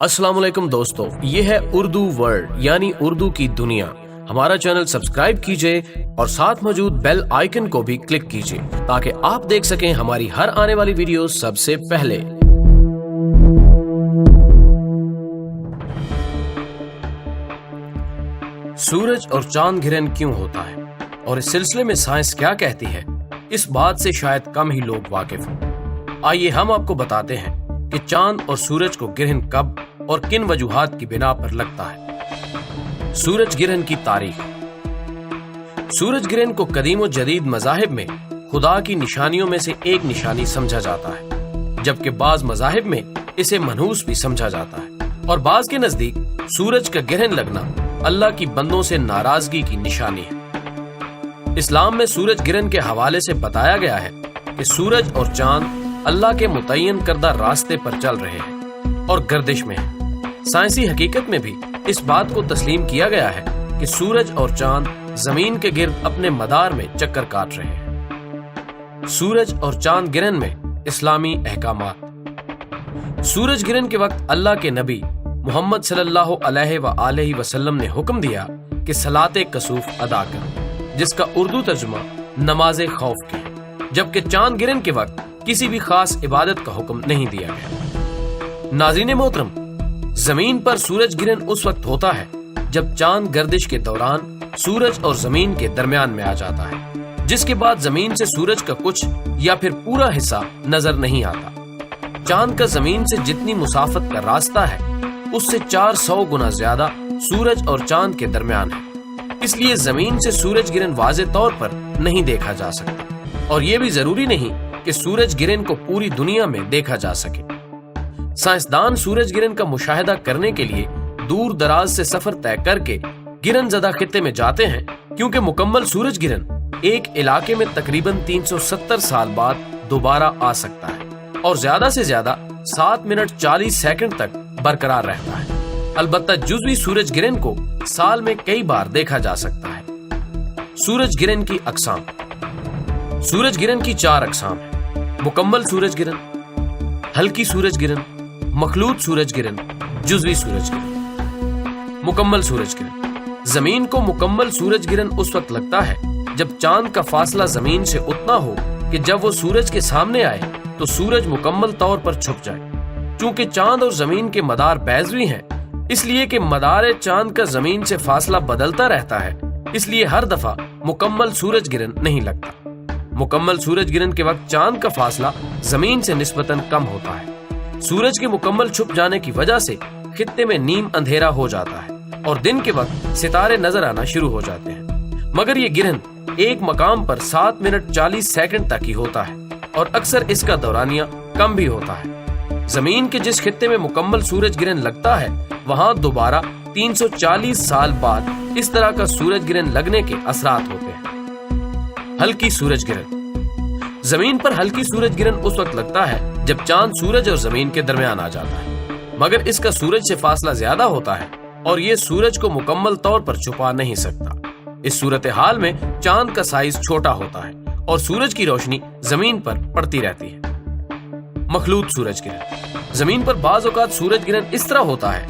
अस्सलाम वालेकुम दोस्तों, ये है उर्दू वर्ल्ड यानी उर्दू की दुनिया। हमारा चैनल सब्सक्राइब कीजिए और साथ मौजूद बेल आइकन को भी क्लिक कीजिए ताकि आप देख सकें हमारी हर आने वाली वीडियो सबसे पहले। सूरज और चांद गिरन क्यों होता है और इस सिलसिले में साइंस क्या कहती है, इस बात से शायद कम ही लोग वाकिफ हों। आइए हम आपको बताते हैं कि चांद और सूरज को गिरहन कब और किन वजूहात की बिना पर लगता है। सूरज गिरहन की तारीख। सूरज गिरहन को कदीम और जदीद मज़ाहिब में खुदा की निशानियों में से एक निशानी समझा जाता है, जबकि बाज मज़ाहिब में इसे मनहूस भी समझा जाता है और बाज के नजदीक सूरज का गिरहन लगना अल्लाह की बंदों से नाराजगी की निशानी है। इस्लाम में सूरज गिरहन के हवाले से बताया गया है कि सूरज और चांद अल्लाह के मुतय्यन करदा रास्ते पर चल रहे हैं और गर्दिश में हैं। साइंसी हकीकत में भी इस बात को तस्लीम किया गया है कि सूरज और चांद जमीन के गिर्द अपने मदार में चक्कर काट रहे हैं। सूरज और चांद गिरहन में इस्लामी अहकामात। सूरज गिरहन के वक्त अल्लाह के नबी मोहम्मद सल्लल्लाहु अलैहि वसल्लम ने हुक्म दिया कि सलाते कसूफ अदा करो, जिसका उर्दू तर्जुमा नमाज खौफ की है, जबकि चांद गिरहन के वक्त किसी भी खास इबादत का हुक्म नहीं दिया गया। नाज़रीन मोहतरम, जमीन पर सूरज गिरहन उस वक्त होता है जब चांद गर्दिश के दौरान सूरज और जमीन के दरमियान में आ जाता है, जिसके बाद जमीन से सूरज का कुछ या फिर पूरा हिस्सा नजर नहीं आता। चांद का जमीन से जितनी मुसाफत का रास्ता है उससे 400 गुना ज्यादा सूरज और चांद के दरमियान है, इसलिए जमीन से सूरज गिरहन वाज़े तौर पर नहीं देखा जा सकता और ये भी जरूरी नहीं कि सूरज गिरहन को पूरी दुनिया में देखा जा सके। साइंसदान सूरज गिरहन का मुशाहिदा करने के लिए दूर दराज से सफर तय करके गिरहन ज़दा खित्ते में जाते हैं, क्योंकि मुकम्मल सूरज गिरहन एक इलाके में तकरीबन 370 साल बाद दोबारा आ सकता है और ज्यादा से ज्यादा 7 मिनट 40 सेकंड तक बरकरार रहता है। अलबत्ता जुज़वी सूरज गिरहन को साल में कई बार देखा जा सकता है। सूरज गिरहन की अक़साम। सूरज गिरहन की 4 अक़साम है: मुकम्मल सूरज गिरहन, हल्की सूरज गिरहन, मखलूत सूरज गिरहन, जुज़वी सूरज गिरहन। मुकम्मल सूरज गिरहन। जमीन को मुकम्मल सूरज गिरहन उस वक्त लगता है जब चांद का फासला जमीन से उतना हो कि जब वो सूरज के सामने आए तो सूरज मुकम्मल तौर पर छुप जाए। चूंकि चांद और जमीन के मदार बैज़वी हैं, इसलिए कि मदार चांद का जमीन से फासला बदलता रहता है, इसलिए हर दफा मुकम्मल सूरज गिरहन नहीं लगता। मुकम्मल सूरज गिरहन के वक्त चांद का फासला जमीन से निस्बतन कम होता है। सूरज के मुकम्मल छुप जाने की वजह से खित्ते में नीम अंधेरा हो जाता है और दिन के वक्त सितारे नजर आना शुरू हो जाते हैं। मगर ये गिरहन एक मकाम पर 7 मिनट 40 सेकंड तक ही होता है और अक्सर इसका दौरानिया कम भी होता है। जमीन के जिस खित्ते में मुकम्मल सूरज गिरहन लगता है वहां दोबारा 340 साल बाद इस तरह का सूरज गिरहन लगने के असरात होते हैं। हल्की सूरज गिरहन। जमीन पर हल्की सूरज गिरहन उस वक्त लगता है जब चांद सूरज और जमीन के दरमियान आ जाता है, मगर इसका सूरज से फासला ज्यादा होता है और ये सूरज को मुकम्मल तौर पर छुपा नहीं सकता। इस सूरत हाल में चांद का साइज छोटा होता है और सूरज की रोशनी जमीन पर पड़ती रहती है। मखलूत सूरज गिरहन। जमीन पर बाज औकात सूरज गिरहन इस तरह होता है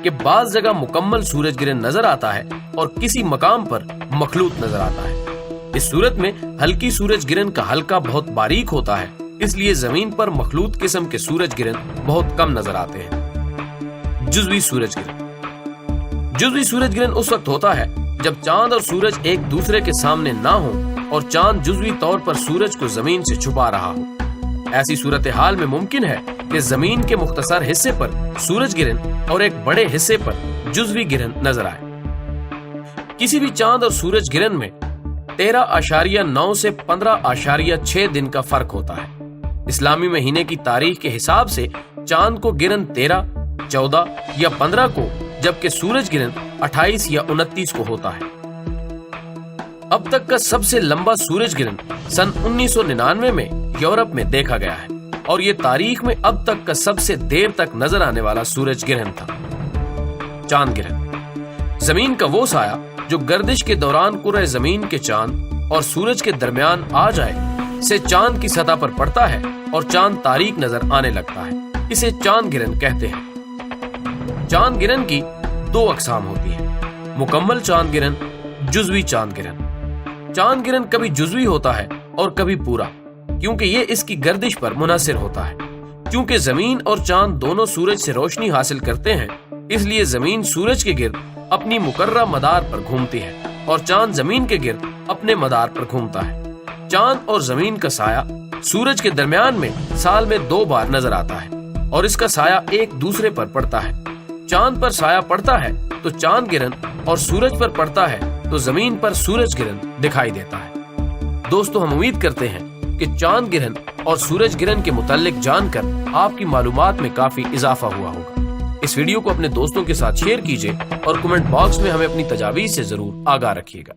कि बाज जगह मुकम्मल सूरज गिरहन नजर आता है और किसी मकाम पर मखलूत नजर आता है। इस सूरत में हल्की सूरज गिरहन का हल्का बहुत बारीक होता है, इसलिए जमीन पर मखलूत किस्म के सूरज गिरहन बहुत कम नजर आते हैं। जुज़वी सूरज गिरहन। जुज़वी सूरज गिरहन उस वक्त होता है जब चांद और सूरज एक दूसरे के सामने ना हो और चांद जुज़वी तौर पर सूरज को जमीन से छुपा रहा हो। ऐसी सूरत हाल में मुमकिन है कि जमीन के मुख्तसर हिस्से पर सूरज गिरहन और एक बड़े हिस्से पर जुज़वी गिरहन नजर आए। किसी भी चांद और सूरज गिरहन में 13.9 से 15.6 दिन का फर्क होता है। इस्लामी महीने की तारीख के हिसाब से चांद को गिरहन 13, 14 या 15 को, जबकि सूरज गिरहन 28 या 29 को होता है। अब तक का सबसे लंबा सूरज गिरहन सन 1999 में यूरोप में देखा गया है और ये तारीख में अब तक का सबसे देर तक नजर आने वाला सूरज गिरहन था। चांद गिरहन। जमीन का वो साया जो गर्दिश के दौरान कुरे जमीन के चांद और सूरज के दरमियान आ जाए से चांद की सतह पर पड़ता है और चांद तारीक नजर आने लगता है, इसे चांद गिरहन कहते हैं। चांद गिरन की दो अकसाम होती है, मुकम्मल चांद गिरन, जुज़वी चांद गिरन। चांद गिरन कभी जुज़वी होता है और कभी पूरा, क्योंकि ये इसकी गर्दिश पर मुनहसिर होता है। क्योंकि जमीन और चांद दोनों सूरज से रोशनी हासिल करते हैं, इसलिए जमीन सूरज के गिर्द अपनी मुकर्रर मदार पर घूमती है और चांद जमीन के गिर्द अपने मदार पर घूमता है। चांद और जमीन का साया सूरज के दरमियान में साल में 2 बार नजर आता है और इसका साया एक दूसरे पर पड़ता है। चांद पर साया पड़ता है तो चांद गिरन और सूरज पर पड़ता है तो जमीन पर सूरज गिरन दिखाई देता है। दोस्तों, हम उम्मीद करते हैं कि चांद गिरन और सूरज गिरन के मुताल्लिक जानकर आपकी मालूमात में काफी इजाफा हुआ होगा। इस वीडियो को अपने दोस्तों के साथ शेयर कीजिए और कमेंट बॉक्स में हमें अपनी तजावीज़ से जरूर आगाह रखिएगा।